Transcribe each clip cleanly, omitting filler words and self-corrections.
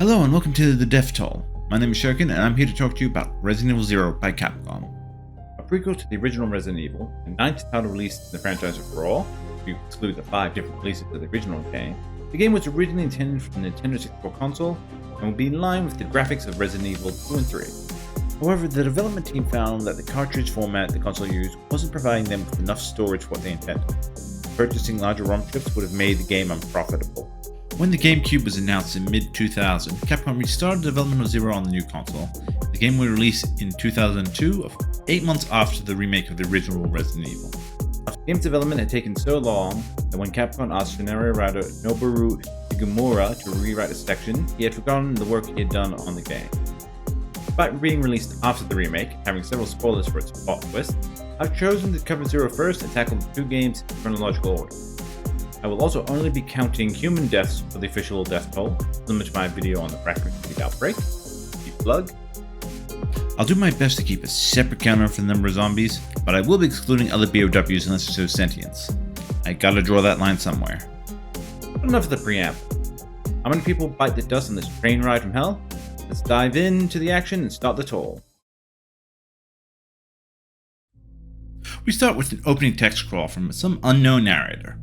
Hello and welcome to The Death Toll. My name is Shaoken and I'm here to talk to you about Resident Evil 0 by Capcom. A prequel to the original Resident Evil, the 9th title released in the franchise overall, if you exclude the 5 different releases of the original game, the game was originally intended for the Nintendo 64 console and would be in line with the graphics of Resident Evil 2 and 3. However, the development team found that the cartridge format the console used wasn't providing them with enough storage for what they intended. Purchasing larger ROM chips would have made the game unprofitable. When the GameCube was announced in mid-2000, Capcom restarted development of Zero on the new console. The game would release in 2002, 8 months after the remake of the original Resident Evil. The game's development had taken so long that when Capcom asked scenario writer Noboru Higimura to rewrite a section, he had forgotten the work he had done on the game. Despite being released after the remake, having several spoilers for its plot twist, I've chosen to cover Zero first and tackle the two games in chronological order. I will also only be counting human deaths for the official death toll, similar to my video on the Practical Outbreak. Deep plug. I'll do my best to keep a separate counter for the number of zombies, but I will be excluding other BOWs unless they show sentience. I gotta draw that line somewhere. But enough of the preamble. How many people bite the dust on this train ride from hell? Let's dive into the action and start the toll. We start with an opening text crawl from some unknown narrator.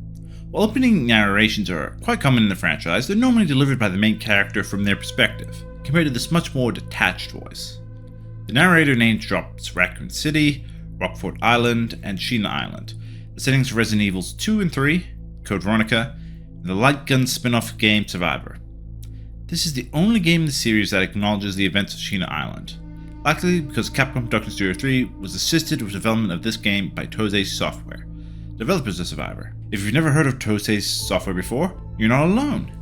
While opening narrations are quite common in the franchise, they're normally delivered by the main character from their perspective, compared to this much more detached voice. The narrator names drops Raccoon City, Rockfort Island, and Sheena Island, the settings for Resident Evils 2 and 3, Code Veronica, and the light gun spin-off game Survivor. This is the only game in the series that acknowledges the events of Sheena Island, likely because Capcom Production Studio 3 was assisted with development of this game by Tosei Software, developers of Survivor. If you've never heard of Tosei Software before, you're not alone.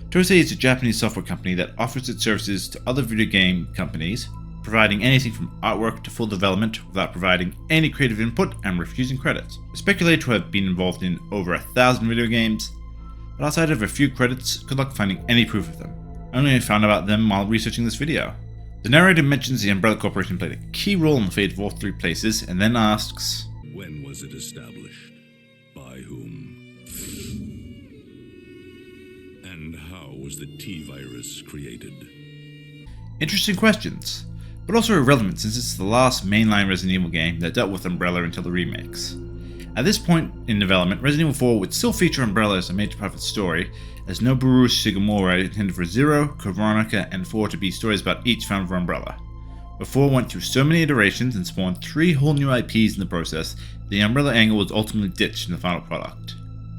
Tosei is a Japanese software company that offers its services to other video game companies, providing anything from artwork to full development without providing any creative input and refusing credits. They're speculated to have been involved in over 1,000 video games, but outside of a few credits, good luck finding any proof of them. I only found out about them while researching this video. The narrator mentions the Umbrella Corporation played a key role in the fate of all three places, and then asks, when was it established? By whom? And how was the T-virus created? Interesting questions, but also irrelevant since it's the last mainline Resident Evil game that dealt with Umbrella until the remakes. At this point in development, Resident Evil 4 would still feature Umbrella as a major part of its story, as Noboru Shigemura intended for 0, Code Veronica, and 4 to be stories about each found for Umbrella. But 4 went through so many iterations and spawned 3 whole new IPs in the process, the Umbrella angle was ultimately ditched in the final product.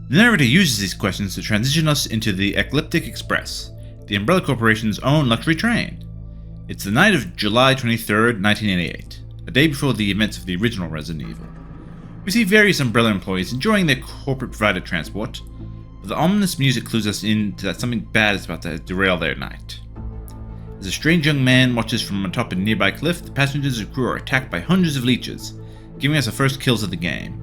The narrator uses these questions to transition us into the Ecliptic Express, the Umbrella Corporation's own luxury train. It's the night of July 23rd, 1988, a day before the events of the original Resident Evil. We see various Umbrella employees enjoying their corporate-provided transport, but the ominous music clues us in that something bad is about to derail their night. As a strange young man watches from atop a nearby cliff, the passengers and crew are attacked by hundreds of leeches, giving us the first kills of the game.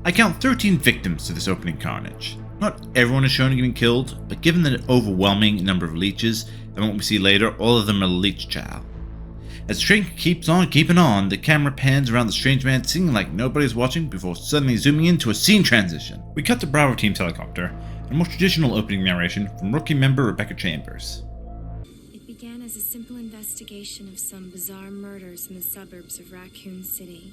I count 13 victims to this opening carnage. Not everyone is shown getting killed, but given the overwhelming number of leeches and what we see later, all of them are leech chow. As the train keeps on keeping on, the camera pans around the strange man singing like nobody's watching before suddenly zooming into a scene transition. We cut to Bravo Team's helicopter, and a more traditional opening narration from rookie member Rebecca Chambers. It began as a simple investigation of some bizarre murders in the suburbs of Raccoon City.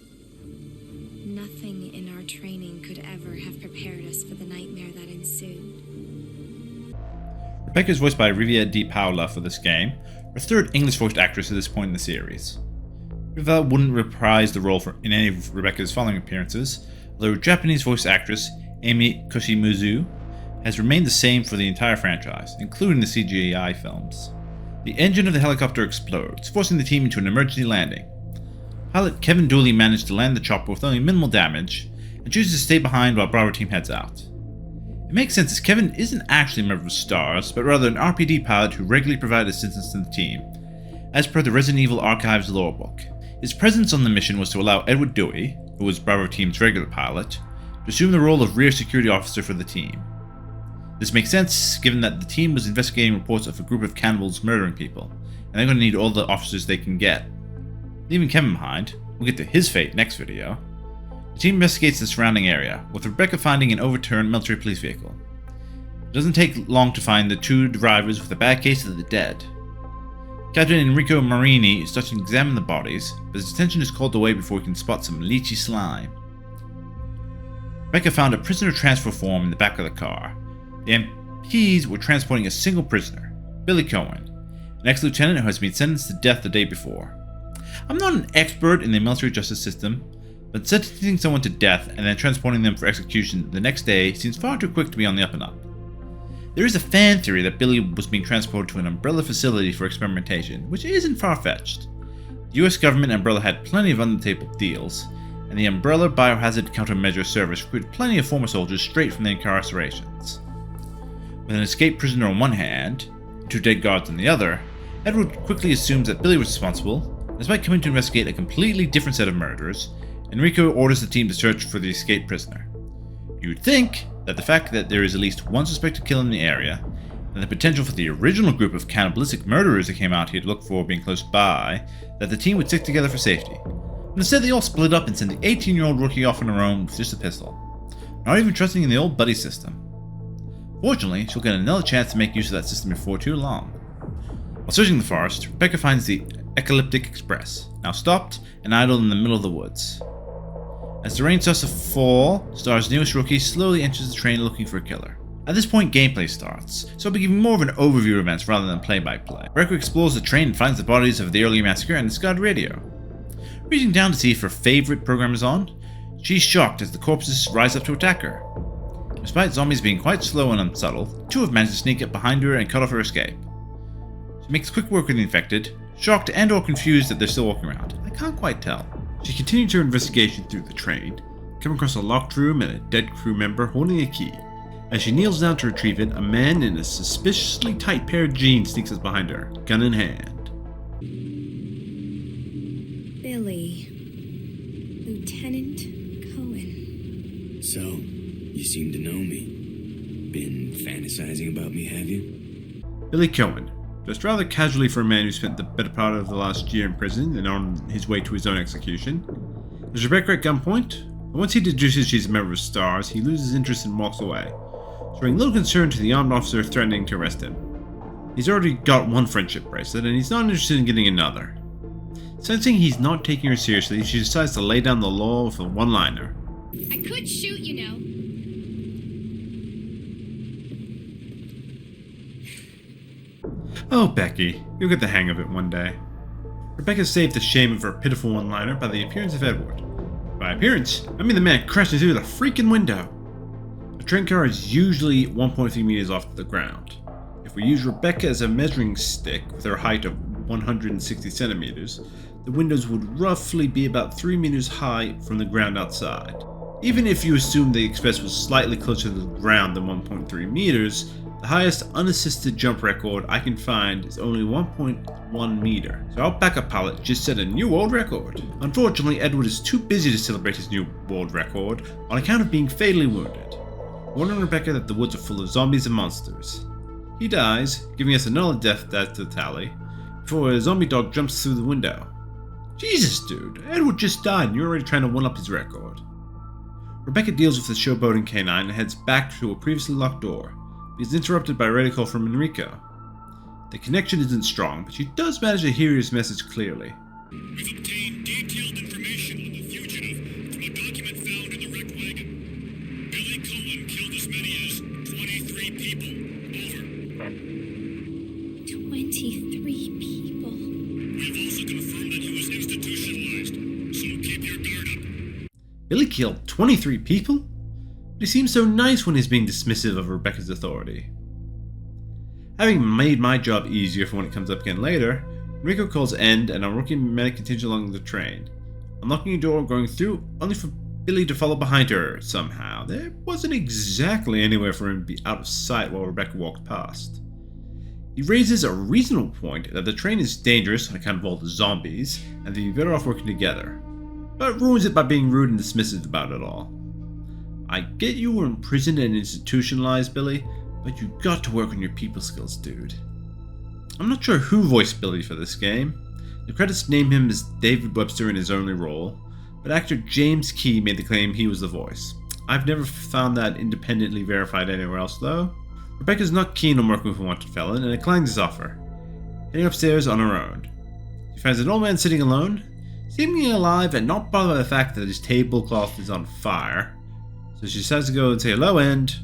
Nothing in our training could ever have prepared us for the nightmare that ensued. Rebecca is voiced by Rivia Di Paola for this game, her third English-voiced actress at this point in the series. Rivia wouldn't reprise the role in any of Rebecca's following appearances, although Japanese voice actress Amy Koshimuzu has remained the same for the entire franchise, including the CGI films. The engine of the helicopter explodes, forcing the team into an emergency landing. Pilot Kevin Dooley managed to land the chopper with only minimal damage, and chooses to stay behind while Bravo Team heads out. It makes sense as Kevin isn't actually a member of STARS, but rather an RPD pilot who regularly provided assistance to the team, as per the Resident Evil Archives lore book. His presence on the mission was to allow Edward Dewey, who was Bravo Team's regular pilot, to assume the role of rear security officer for the team. This makes sense, given that the team was investigating reports of a group of cannibals murdering people, and they're going to need all the officers they can get. Leaving Kevin behind, we'll get to his fate next video. The team investigates the surrounding area, with Rebecca finding an overturned military police vehicle. It doesn't take long to find the two drivers with a bad case of the dead. Captain Enrico Marini starts to examine the bodies, but his attention is called away before he can spot some leechy slime. Rebecca found a prisoner transfer form in the back of the car. The MPs were transporting a single prisoner, Billy Cohen, an ex-lieutenant who has been sentenced to death the day before. I'm not an expert in the military justice system, but sentencing someone to death and then transporting them for execution the next day seems far too quick to be on the up and up. There is a fan theory that Billy was being transported to an Umbrella facility for experimentation, which isn't far-fetched. The US government and Umbrella had plenty of under-the-table deals, and the Umbrella Biohazard Countermeasure Service recruited plenty of former soldiers straight from their incarcerations. With an escaped prisoner on one hand, and two dead guards on the other, Edward quickly assumes that Billy was responsible. Despite coming to investigate a completely different set of murderers, Enrico orders the team to search for the escaped prisoner. You would think that the fact that there is at least one suspected killer in the area, and the potential for the original group of cannibalistic murderers that came out here to look for being close by, that the team would stick together for safety. But instead they all split up and send the 18-year-old rookie off on her own with just a pistol, not even trusting in the old buddy system. Fortunately, she'll get another chance to make use of that system before too long. While searching the forest, Rebecca finds the Ecliptic Express, now stopped and idle in the middle of the woods. As the rain starts to fall, Star's newest rookie slowly enters the train looking for a killer. At this point, gameplay starts, so I'll be giving more of an overview of events rather than play-by-play. Rebecca explores the train and finds the bodies of the early massacre and discarded radio. Reaching down to see if her favorite program is on, she's shocked as the corpses rise up to attack her. Despite zombies being quite slow and unsubtle, two have managed to sneak up behind her and cut off her escape. She makes quick work with the infected, shocked and or confused that they're still walking around. I can't quite tell. She continues her investigation through the train, coming across a locked room and a dead crew member holding a key. As she kneels down to retrieve it, a man in a suspiciously tight pair of jeans sneaks up behind her, gun in hand. Billy. Lieutenant Cohen. So, you seem to know me. Been fantasizing about me, have you? Billy Cohen, dressed rather casually for a man who spent the better part of the last year in prison and on his way to his own execution. There's Rebecca at gunpoint, and once he deduces she's a member of STARS, he loses interest and walks away, showing little concern to the armed officer threatening to arrest him. He's already got one friendship bracelet, and he's not interested in getting another. Sensing he's not taking her seriously, she decides to lay down the law with a one-liner. I could shoot, you know. Oh, Becky, you'll get the hang of it one day. Rebecca saved the shame of her pitiful one-liner by the appearance of Edward. By appearance, I mean the man crashing through the freaking window. A train car is usually 1.3 meters off the ground. If we use Rebecca as a measuring stick with her height of 160 centimeters, the windows would roughly be about 3 meters high from the ground outside. Even if you assume the Express was slightly closer to the ground than 1.3 meters, the highest unassisted jump record I can find is only 1.1 meter, so our backup pilot just set a new world record. Unfortunately, Edward is too busy to celebrate his new world record on account of being fatally wounded, warning Rebecca that the woods are full of zombies and monsters. He dies, giving us another death to tally, before a zombie dog jumps through the window. Jesus, dude, Edward just died and you're already trying to one-up his record. Rebecca deals with the showboating canine and heads back to a previously locked door. He's interrupted by a radio call from Enrico. The connection isn't strong, but she does manage to hear his message clearly. We've obtained detailed information on the fugitive from a document found in the wrecked wagon. Billy Cohen killed as many as 23 people. Over. 23 people. We've also confirmed that he was institutionalized, so keep your guard up. Billy killed 23 people? But he seems so nice when he's being dismissive of Rebecca's authority. Having made my job easier for when it comes up again later, Enrico calls end and our rookie medic continues along the train, unlocking a door and going through only for Billy to follow behind her somehow. There wasn't exactly anywhere for him to be out of sight while Rebecca walked past. He raises a reasonable point that the train is dangerous on account of all the zombies and they'd be better off working together, but ruins it by being rude and dismissive about it all. I get you were imprisoned and institutionalized, Billy, but you got to work on your people skills, dude. I'm not sure who voiced Billy for this game. The credits name him as David Webster in his only role, but actor James Key made the claim he was the voice. I've never found that independently verified anywhere else though. Rebecca's not keen on working with a wanted felon and declines his offer, heading upstairs on her own. She finds an old man sitting alone, seemingly alive and not bothered by the fact that his tablecloth is on fire. So she decides to go and say hello and...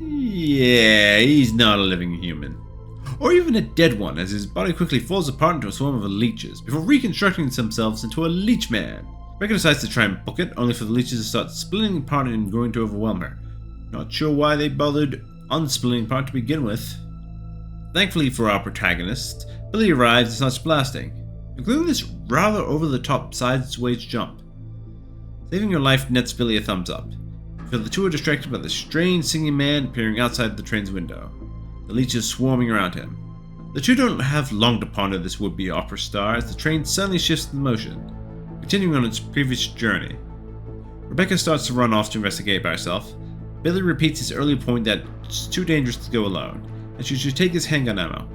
yeah, he's not a living human. Or even a dead one, as his body quickly falls apart into a swarm of leeches, before reconstructing themselves into a leech man. Rebecca decides to try and book it, only for the leeches to start splitting apart and growing to overwhelm her. Not sure why they bothered unsplitting apart to begin with. Thankfully for our protagonist, Billy arrives and starts blasting, including this rather over-the-top sideways jump. Saving her life nets Billy a thumbs up, because the two are distracted by the strange singing man appearing outside the train's window, the leeches swarming around him. The two don't have long to ponder this would-be opera star as the train suddenly shifts in motion, continuing on its previous journey. Rebecca starts to run off to investigate by herself. Billy repeats his earlier point that it's too dangerous to go alone, and she should take his handgun ammo.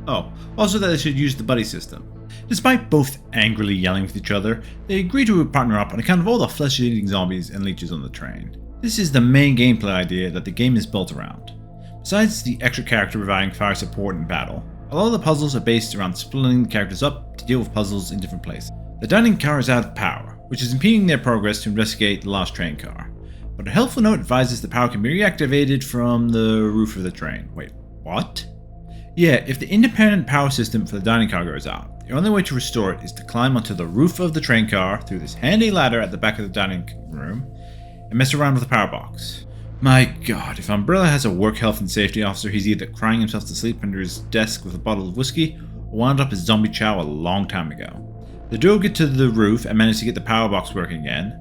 Oh, also that they should use the buddy system. Despite both angrily yelling with each other, they agree to partner up on account of all the flesh-eating zombies and leeches on the train. This is the main gameplay idea that the game is built around. Besides the extra character providing fire support in battle, a lot of the puzzles are based around splitting the characters up to deal with puzzles in different places. The dining car is out of power, which is impeding their progress to investigate the lost train car. But a helpful note advises the power can be reactivated from the roof of the train. Wait, what? Yeah, if the independent power system for the dining car goes out, the only way to restore it is to climb onto the roof of the train car through this handy ladder at the back of the dining room and mess around with the power box. My god, if Umbrella has a work health and safety officer, he's either crying himself to sleep under his desk with a bottle of whiskey or wound up as zombie chow a long time ago. The duo get to the roof and manage to get the power box working again.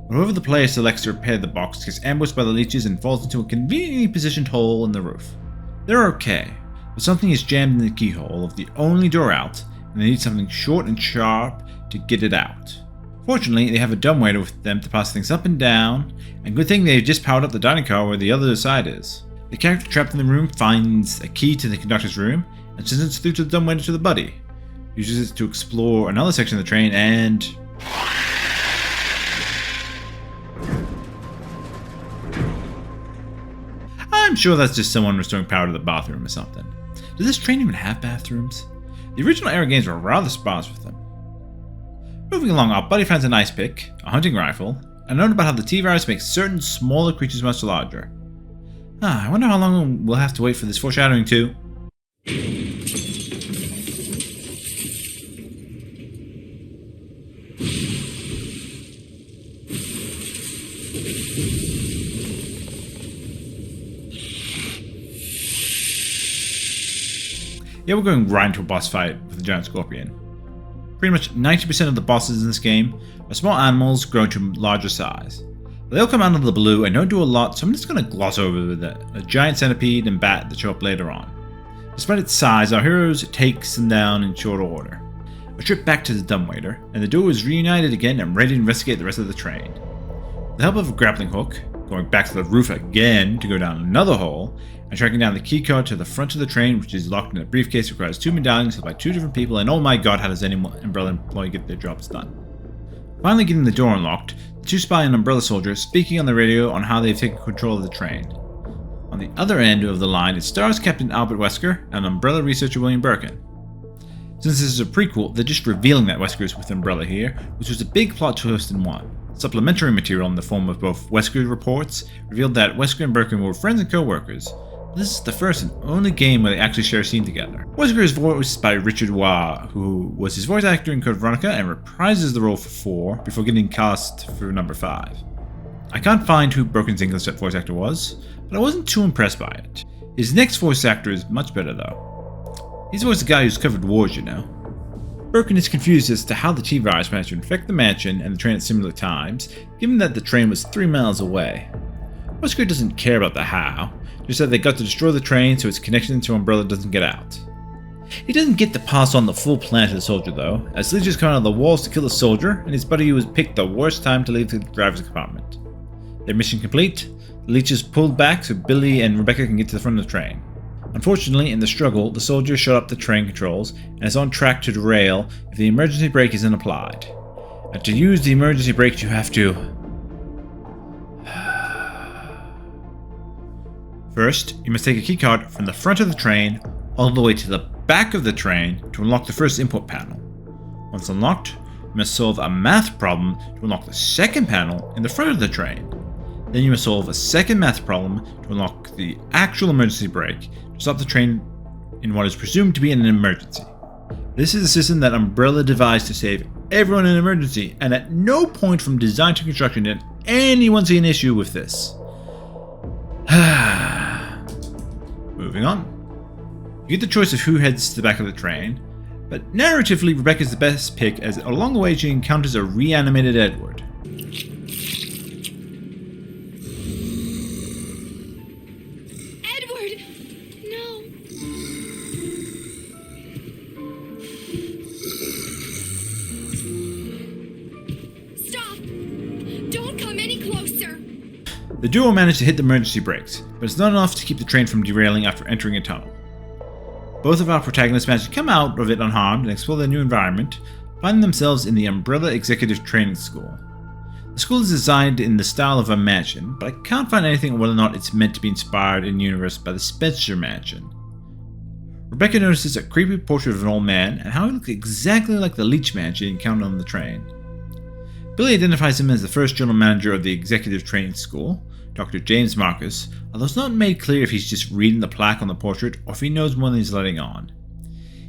But whoever the player selects to repair the box gets ambushed by the leeches and falls into a conveniently positioned hole in the roof. They're okay, but something is jammed in the keyhole of the only door out, and they need something short and sharp to get it out. Fortunately, they have a dumbwaiter with them to pass things up and down, and good thing they've just powered up the dining car where the other side is. The character trapped in the room finds a key to the conductor's room and sends it through to the dumbwaiter to the buddy. Uses it to explore another section of the train and... I'm sure that's just someone restoring power to the bathroom or something. Does this train even have bathrooms? The original era games were rather sparse with them. Moving along, our buddy finds an ice pick, a hunting rifle, and a note about how the T-virus makes certain smaller creatures much larger. I wonder how long we'll have to wait for this foreshadowing too. Yeah, we're going right into a boss fight with a giant scorpion. Pretty much 90% of the bosses in this game are small animals grown to larger size. They all come out of the blue and don't do a lot, so I'm just going to gloss over a giant centipede and bat that show up later on. Despite its size, our heroes takes them down in short order. A trip back to the dumbwaiter, and the duo is reunited again and ready to investigate the rest of the train. With the help of a grappling hook, going back to the roof again to go down another hole, and tracking down the keycard to the front of the train, which is locked in a briefcase, requires 2 medallions held by 2 different people, and oh my god, how does any Umbrella employee get their jobs done? Finally getting the door unlocked, the 2 spy and Umbrella soldiers speaking on the radio on how they've taken control of the train. On the other end of the line, it stars Captain Albert Wesker and Umbrella researcher William Birkin. Since this is a prequel, they're just revealing that Wesker is with Umbrella here, which was a big plot twist in one. Supplementary material in the form of both Wesker's reports revealed that Wesker and Birkin were friends and co-workers. This is the first and only game where they actually share a scene together. Wesker is voiced by Richard Waugh, who was his voice actor in Code Veronica and reprises the role for 4 before getting cast for number 5. I can't find who Birkin's English voice actor was, but I wasn't too impressed by it. His next voice actor is much better though. He's always the guy who's covered wars, you know. Birkin is confused as to how the T-virus managed to infect the mansion and the train at similar times, given that the train was 3 miles away. Wesker doesn't care about the how, just that they got to destroy the train so its connection to Umbrella doesn't get out. He doesn't get to pass on the full plan to the soldier though, as leeches come out of the walls to kill the soldier, and his buddy was picked the worst time to leave the driver's compartment. Their mission complete, the leeches pulled back so Billy and Rebecca can get to the front of the train. Unfortunately, in the struggle, the soldier shut up the train controls and is on track to derail if the emergency brake isn't applied. And to use the emergency brake, you have to... First, you must take a keycard from the front of the train all the way to the back of the train to unlock the first input panel. Once unlocked, you must solve a math problem to unlock the second panel in the front of the train. Then you must solve a second math problem to unlock the actual emergency brake to stop the train in what is presumed to be an emergency. This is a system that Umbrella devised to save everyone in an emergency, and at no point from design to construction did anyone see an issue with this. Moving on. You get the choice of who heads to the back of the train, but narratively Rebecca is the best pick, as along the way she encounters a reanimated Edward. Edward! No. Stop! Don't come any closer! The duo manage to hit the emergency brakes, but it's not enough to keep the train from derailing after entering a tunnel. Both of our protagonists manage to come out of it unharmed and explore their new environment, finding themselves in the Umbrella Executive Training School. The school is designed in the style of a mansion, but I can't find anything on whether or not it's meant to be inspired in the universe by the Spencer Mansion. Rebecca notices a creepy portrait of an old man and how he looks exactly like the Leech Man she encountered on the train. Billy identifies him as the first general manager of the Executive Training School, Dr. James Marcus, although it's not made clear if he's just reading the plaque on the portrait or if he knows more than he's letting on.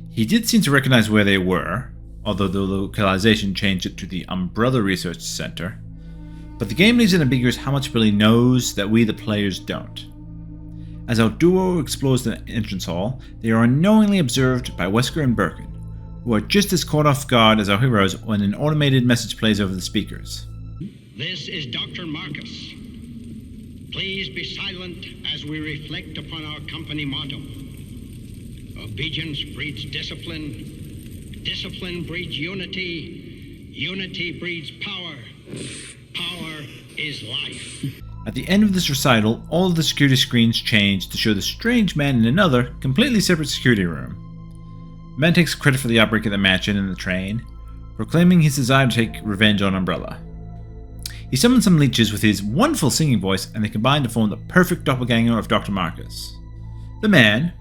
He did seem to recognize where they were, although the localization changed it to the Umbrella Research Center, but the game leaves it ambiguous how much Billy knows that we the players don't. As our duo explores the entrance hall, they are unknowingly observed by Wesker and Birkin, who are just as caught off guard as our heroes when an automated message plays over the speakers. This is Dr. Marcus. Please be silent as we reflect upon our company motto. Obedience breeds discipline. Discipline breeds unity. Unity breeds power. Power is life. At the end of this recital, all of the security screens change to show the strange man in another, completely separate security room. The man takes credit for the outbreak of the mansion and the train, proclaiming his desire to take revenge on Umbrella. He summons some leeches with his wonderful singing voice, and they combine to form the perfect doppelganger of Dr. Marcus. The man,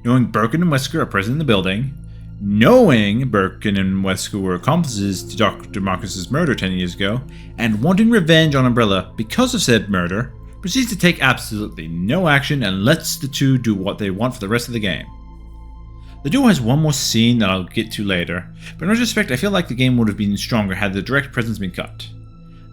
knowing Birkin and Wesker are present in the building, knowing Birkin and Wesker were accomplices to Dr. Marcus's murder 10 years ago, and wanting revenge on Umbrella because of said murder, proceeds to take absolutely no action and lets the two do what they want for the rest of the game. The duo has one more scene that I'll get to later, but in retrospect I feel like the game would have been stronger had the direct presence been cut.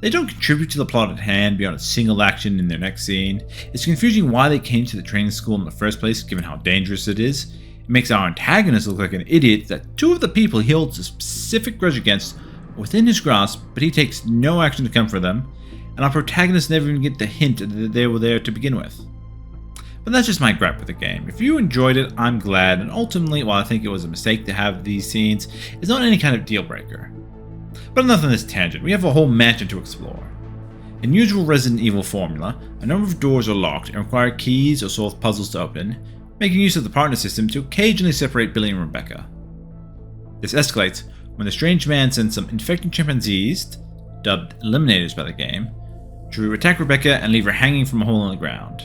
They don't contribute to the plot at hand beyond a single action in their next scene. It's confusing why they came to the training school in the first place, given how dangerous it is. It makes our antagonist look like an idiot that two of the people he holds a specific grudge against are within his grasp, but he takes no action to comfort them, and our protagonists never even get the hint that they were there to begin with. But that's just my gripe with the game. If you enjoyed it, I'm glad, and ultimately, while I think it was a mistake to have these scenes, it's not any kind of deal breaker. But enough on this tangent, we have a whole mansion to explore. In usual Resident Evil formula, a number of doors are locked and require keys or solve puzzles to open, making use of the partner system to occasionally separate Billy and Rebecca. This escalates when the strange man sends some infected chimpanzees, dubbed Eliminators by the game, to attack Rebecca and leave her hanging from a hole in the ground.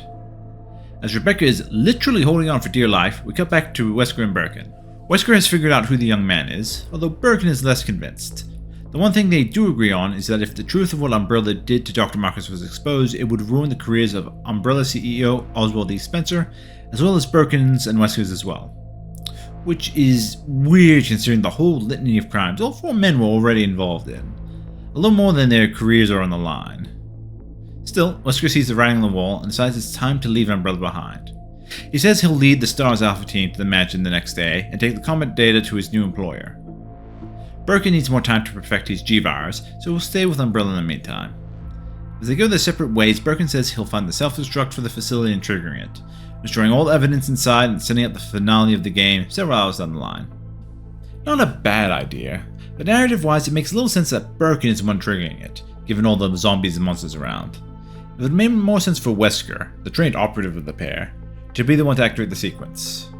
As Rebecca is literally holding on for dear life, we cut back to Wesker and Birkin. Wesker has figured out who the young man is, although Birkin is less convinced. The one thing they do agree on is that if the truth of what Umbrella did to Dr. Marcus was exposed, it would ruin the careers of Umbrella CEO Oswald E. Spencer, as well as Birkin's and Wesker's as well. Which is weird considering the whole litany of crimes all four men were already involved in. A little more than their careers are on the line. Still, Wesker sees the writing on the wall and decides it's time to leave Umbrella behind. He says he'll lead the STARS Alpha team to the mansion the next day and take the combat data to his new employer. Birkin needs more time to perfect his G-Virus, so he'll stay with Umbrella in the meantime. As they go their separate ways, Birkin says he'll find the self-destruct for the facility and triggering it, destroying all evidence inside and setting up the finale of the game several hours down the line. Not a bad idea, but narrative-wise it makes little sense that Birkin is the one triggering it, given all the zombies and monsters around. It would make more sense for Wesker, the trained operative of the pair, to be the one to activate the sequence.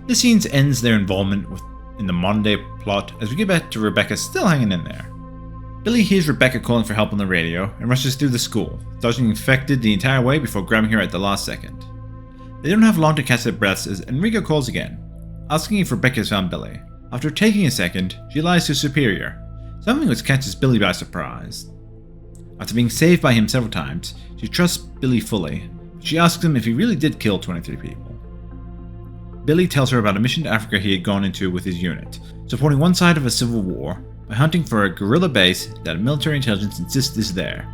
This scene ends their involvement in the modern day plot as we get back to Rebecca still hanging in there. Billy hears Rebecca calling for help on the radio and rushes through the school, dodging infected the entire way before grabbing her at the last second. They don't have long to catch their breaths as Enrico calls again, asking if Rebecca has found Billy. After taking a second, she lies to her superior, something which catches Billy by surprise. After being saved by him several times, she trusts Billy fully. She asks him if he really did kill 23 people. Billy tells her about a mission to Africa he had gone into with his unit, supporting one side of a civil war by hunting for a guerrilla base that military intelligence insists is there.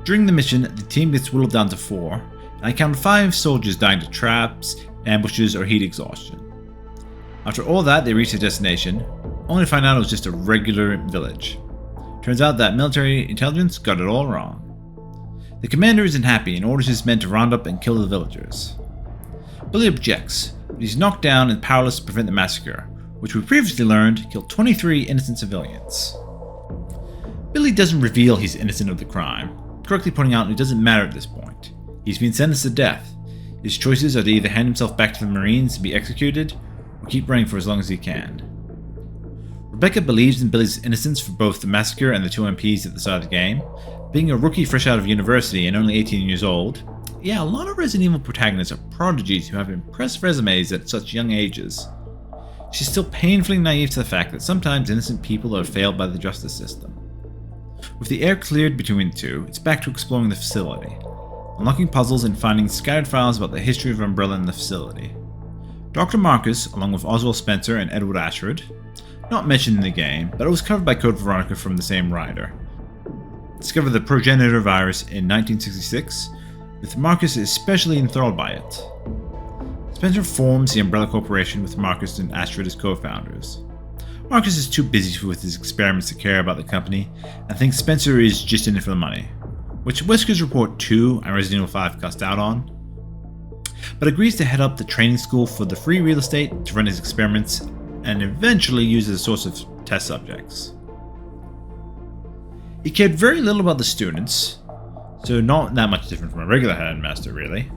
During the mission, the team gets whittled down to 4, and I count 5 soldiers dying to traps, ambushes, or heat exhaustion. After all that, they reach their destination, only to find out it was just a regular village. Turns out that military intelligence got it all wrong. The commander isn't happy and orders his men to round up and kill the villagers. Billy objects, but he's knocked down and powerless to prevent the massacre, which we previously learned killed 23 innocent civilians. Billy doesn't reveal he's innocent of the crime, correctly pointing out it doesn't matter at this point. He's been sentenced to death. His choices are to either hand himself back to the Marines to be executed, or keep running for as long as he can. Rebecca believes in Billy's innocence for both the massacre and the 2 MPs at the start of the game. Being a rookie fresh out of university and only 18 years old, yeah, a lot of Resident Evil protagonists are prodigies who have impressive resumes at such young ages. She's still painfully naive to the fact that sometimes innocent people are failed by the justice system. With the air cleared between the two, it's back to exploring the facility, unlocking puzzles and finding scattered files about the history of Umbrella and the facility. Dr. Marcus, along with Oswald Spencer and Edward Ashford, not mentioned in the game, but it was covered by Code Veronica from the same writer, discovered the progenitor virus in 1966, with Marcus especially enthralled by it. Spencer forms the Umbrella Corporation with Marcus and Ashford as co-founders. Marcus is too busy with his experiments to care about the company, and thinks Spencer is just in it for the money, which Wesker's Report 2 and Resident Evil 5 cussed out on, but agrees to head up the training school for the free real estate to run his experiments, and eventually use as a source of test subjects. He cared very little about the students, so not that much different from a regular headmaster really,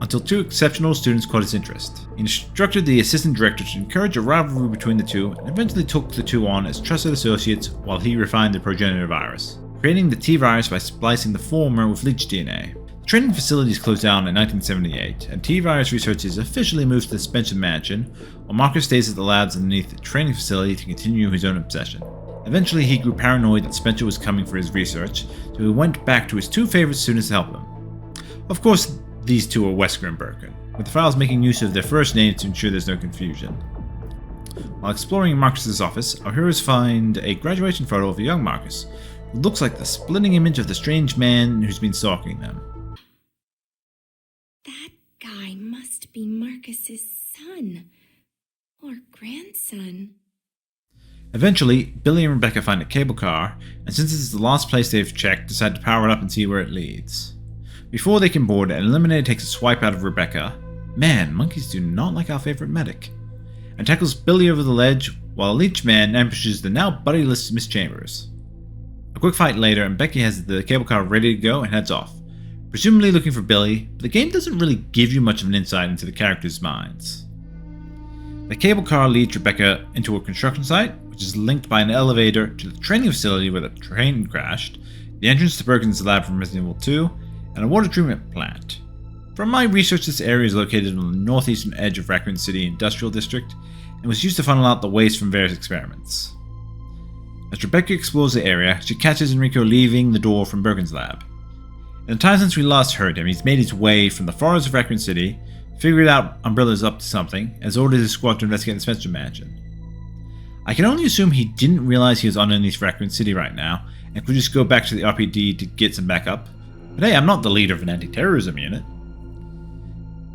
until 2 exceptional students caught his interest. He instructed the assistant director to encourage a rivalry between the 2, and eventually took the 2 on as trusted associates while he refined the progenitor virus, creating the T-virus by splicing the former with leech DNA. The training facilities closed down in 1978, and T-virus researchers officially moved to the Spencer Mansion, while Marcus stays at the labs underneath the training facility to continue his own obsession. Eventually, he grew paranoid that Spencer was coming for his research, so he went back to his 2 favorite students to help him. Of course, these 2 are Wesker and Birkin, with the files making use of their first names to ensure there's no confusion. While exploring Marcus's office, our heroes find a graduation photo of a young Marcus, who looks like the splitting image of the strange man who's been stalking them. That guy must be Marcus's son. Or grandson. Eventually, Billy and Rebecca find a cable car, and since it's the last place they've checked, decide to power it up and see where it leads. Before they can board, an Eliminator takes a swipe out of Rebecca. Man, monkeys do not like our favorite medic. And tackles Billy over the ledge, while a leech man ambushes the now buddyless Miss Chambers. A quick fight later, and Becky has the cable car ready to go and heads off, presumably looking for Billy, but the game doesn't really give you much of an insight into the characters' minds. The cable car leads Rebecca into a construction site, which is linked by an elevator to the training facility where the train crashed, the entrance to Birkin's lab from Resident Evil 2, and a water treatment plant. From my research, this area is located on the northeastern edge of Raccoon City Industrial District, and was used to funnel out the waste from various experiments. As Rebecca explores the area, she catches Enrico leaving the door from Birkin's lab. In the time since we last heard him, he's made his way from the forests of Raccoon City, figured out Umbrella's up to something, and has ordered his squad to investigate the Spencer Mansion. I can only assume he didn't realize he was underneath Raccoon City right now, and could just go back to the RPD to get some backup. But hey, I'm not the leader of an anti-terrorism unit.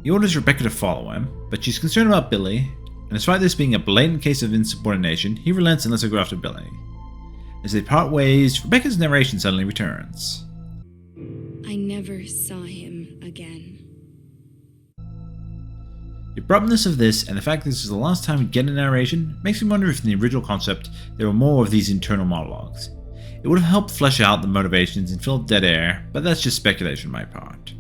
He orders Rebecca to follow him, but she's concerned about Billy, and despite this being a blatant case of insubordination, he relents and lets her go after Billy. As they part ways, Rebecca's narration suddenly returns. I never saw him again. The abruptness of this, and the fact that this is the last time we get a narration, makes me wonder if in the original concept there were more of these internal monologues. It would have helped flesh out the motivations and fill dead air, but that's just speculation on my part.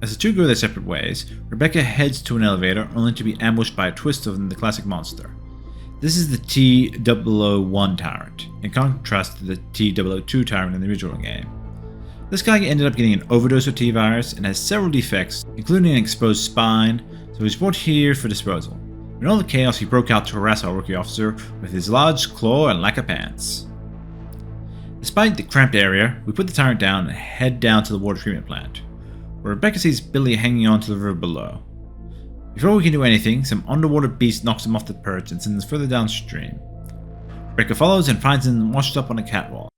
As the 2 go their separate ways, Rebecca heads to an elevator only to be ambushed by a twist of the classic monster. This is the T-001 tyrant, in contrast to the T-002 tyrant in the original game. This guy ended up getting an overdose of T-virus and has several defects, including an exposed spine, so he's brought here for disposal. In all the chaos, he broke out to harass our rookie officer with his large claw and lack of pants. Despite the cramped area, we put the tyrant down and head down to the water treatment plant, where Rebecca sees Billy hanging on to the river below. Before we can do anything, some underwater beast knocks him off the perch and sends him further downstream. Rebecca follows and finds him washed up on a catwalk.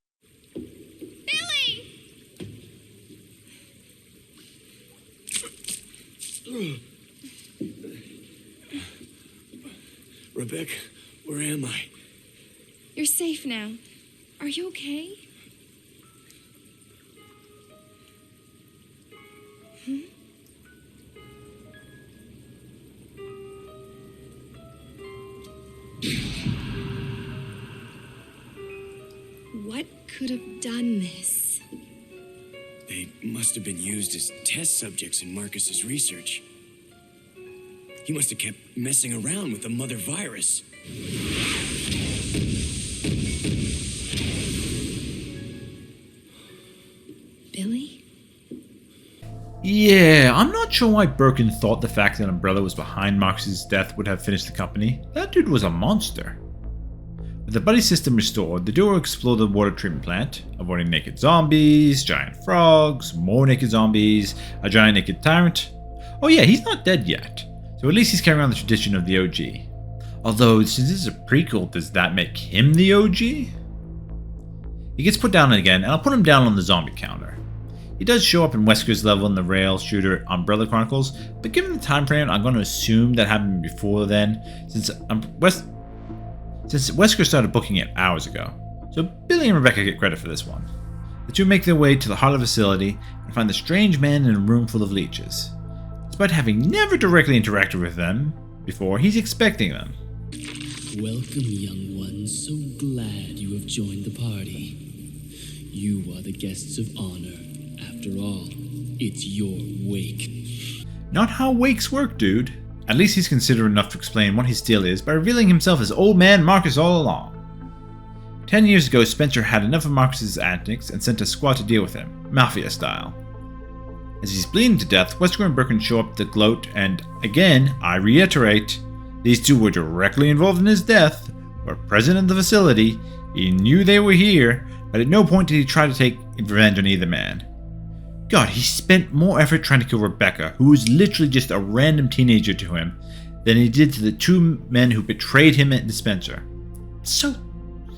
Rebecca, where am I? You're safe now. Are you okay? What could have done this? They must have been used as test subjects in Marcus's research. He must have kept messing around with the mother virus. Billy? Yeah, I'm not sure why Birkin thought the fact that Umbrella was behind Marcus's death would have finished the company. That dude was a monster. With the buddy system restored, the duo explored the water treatment plant, avoiding naked zombies, giant frogs, more naked zombies, a giant naked tyrant. Oh yeah, he's not dead yet, so at least he's carrying on the tradition of the OG. Although, since this is a prequel, does that make him the OG? He gets put down again, and I'll put him down on the zombie counter. He does show up in Wesker's level in the rail shooter Umbrella Chronicles, but given the time frame, I'm going to assume that happened before then, since Wesker started booking it hours ago. So Billy and Rebecca get credit for this one. The two make their way to the heart of the facility and find the strange man in a room full of leeches. Despite having never directly interacted with them before, he's expecting them. Welcome, young ones. So glad you have joined the party. You are the guests of honor. After all, it's your wake. Not how wakes work, dude. At least he's considerate enough to explain what his deal is by revealing himself as Old Man Marcus all along. 10 years ago, Spencer had enough of Marcus's antics and sent a squad to deal with him, mafia style. As he's bleeding to death, Wesker and Birkin show up to gloat, and again, I reiterate, these two were directly involved in his death, were present in the facility, he knew they were here, but at no point did he try to take revenge on either man. God, he spent more effort trying to kill Rebecca, who was literally just a random teenager to him, than he did to the two men who betrayed him and Spencer. It's so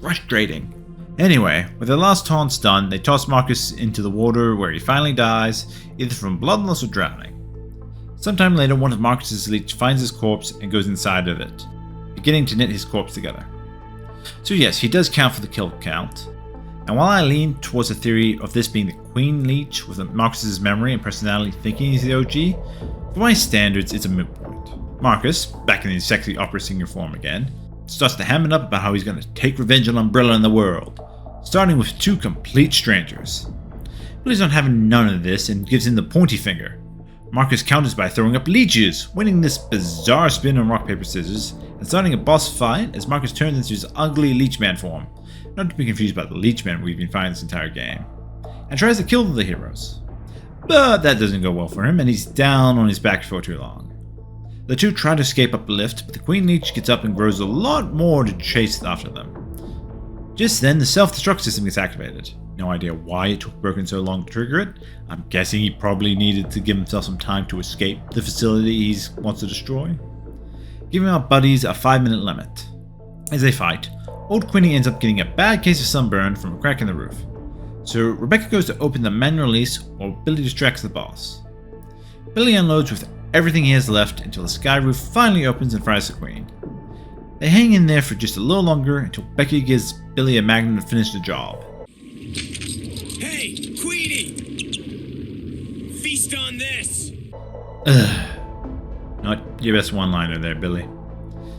frustrating. Anyway, with their last taunts done, they toss Marcus into the water where he finally dies, either from blood loss or drowning. Sometime later, one of Marcus's leech finds his corpse and goes inside of it, beginning to knit his corpse together. So yes, he does count for the kill count. And while I lean towards the theory of this being the Queen Leech with Marcus's memory and personality thinking he's the OG, for my standards it's a moot point. Marcus, back in his sexy opera singer form again, starts to ham it up about how he's going to take revenge on Umbrella and the world, starting with two complete strangers. Billy's not having none of this and gives him the pointy finger. Marcus counters by throwing up leeches, winning this bizarre spin on rock paper scissors, and starting a boss fight as Marcus turns into his ugly Leechman form, not to be confused by the Leechman we've been fighting this entire game, and tries to kill the heroes. But that doesn't go well for him, and he's down on his back for too long. The two try to escape up the lift, but the Queen Leech gets up and grows a lot more to chase after them. Just then, the self-destruct system gets activated. No idea why it took Birkin so long to trigger it. I'm guessing he probably needed to give himself some time to escape the facility he wants to destroy. Giving our buddies a 5-minute limit. As they fight, Old Queenie ends up getting a bad case of sunburn from a crack in the roof. So Rebecca goes to open the manual release while Billy distracts the boss. Billy unloads with everything he has left until the sky roof finally opens and fries the Queen. They hang in there for just a little longer until Becky gives Billy a magnum to finish the job. Hey, Queenie! Feast on this! Not your best one-liner there, Billy.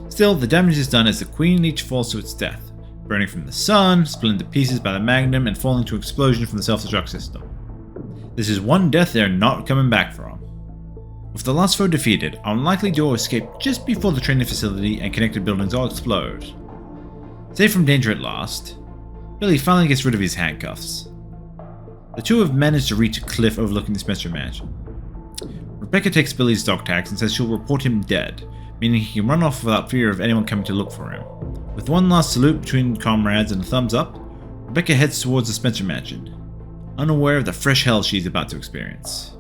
Still, the damage is done as the Queen Leech falls to its death, burning from the sun, split into pieces by the magnum, and falling to explosion from the self-destruct system. This is one death they're not coming back from. With the last foe defeated, our unlikely duo escape just before the training facility and connected buildings all explode. Safe from danger at last, Billy finally gets rid of his handcuffs. The two have managed to reach a cliff overlooking the Spencer mansion. Rebecca takes Billy's dog tags and says she'll report him dead, meaning he can run off without fear of anyone coming to look for him. With one last salute between comrades and a thumbs up, Rebecca heads towards the Spencer mansion, unaware of the fresh hell she's about to experience.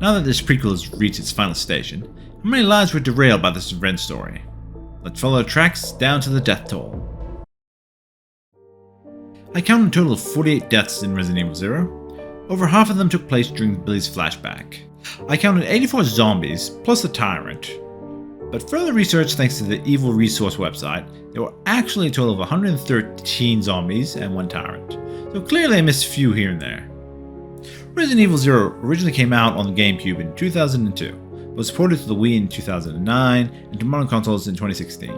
Now that this prequel has reached its final station, how many lives were derailed by this revenge story? Let's follow the tracks down to the death toll. I counted a total of 48 deaths in Resident Evil 0. Over half of them took place during Billy's flashback. I counted 84 zombies, plus the Tyrant. But further research thanks to the Evil Resource website, there were actually a total of 113 zombies and 1 Tyrant. So clearly I missed a few here and there. Resident Evil 0 originally came out on the GameCube in 2002, but was ported to the Wii in 2009 and to modern consoles in 2016.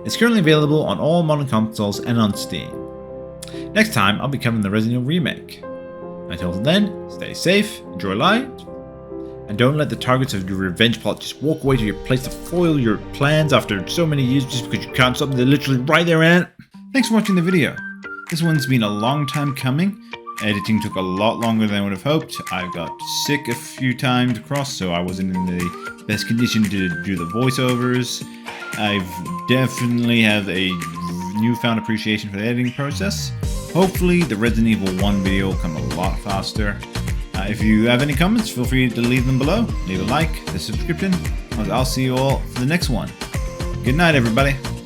It's currently available on all modern consoles and on Steam. Next time, I'll be covering the Resident Evil remake. Until then, stay safe, enjoy life, and don't let the targets of your revenge plot just walk away to your place to foil your plans after so many years just because you can't something they're literally right there in it. Thanks for watching the video. This one's been a long time coming. Editing took a lot longer than I would have hoped. I got sick a few times across, so I wasn't in the best condition to do the voiceovers. I've definitely have a newfound appreciation for the editing process. Hopefully the Resident Evil 1 video will come a lot faster. If you have any comments, feel free to leave them below. Leave a like, a subscription. I'll see you all for the next one. Good night, everybody.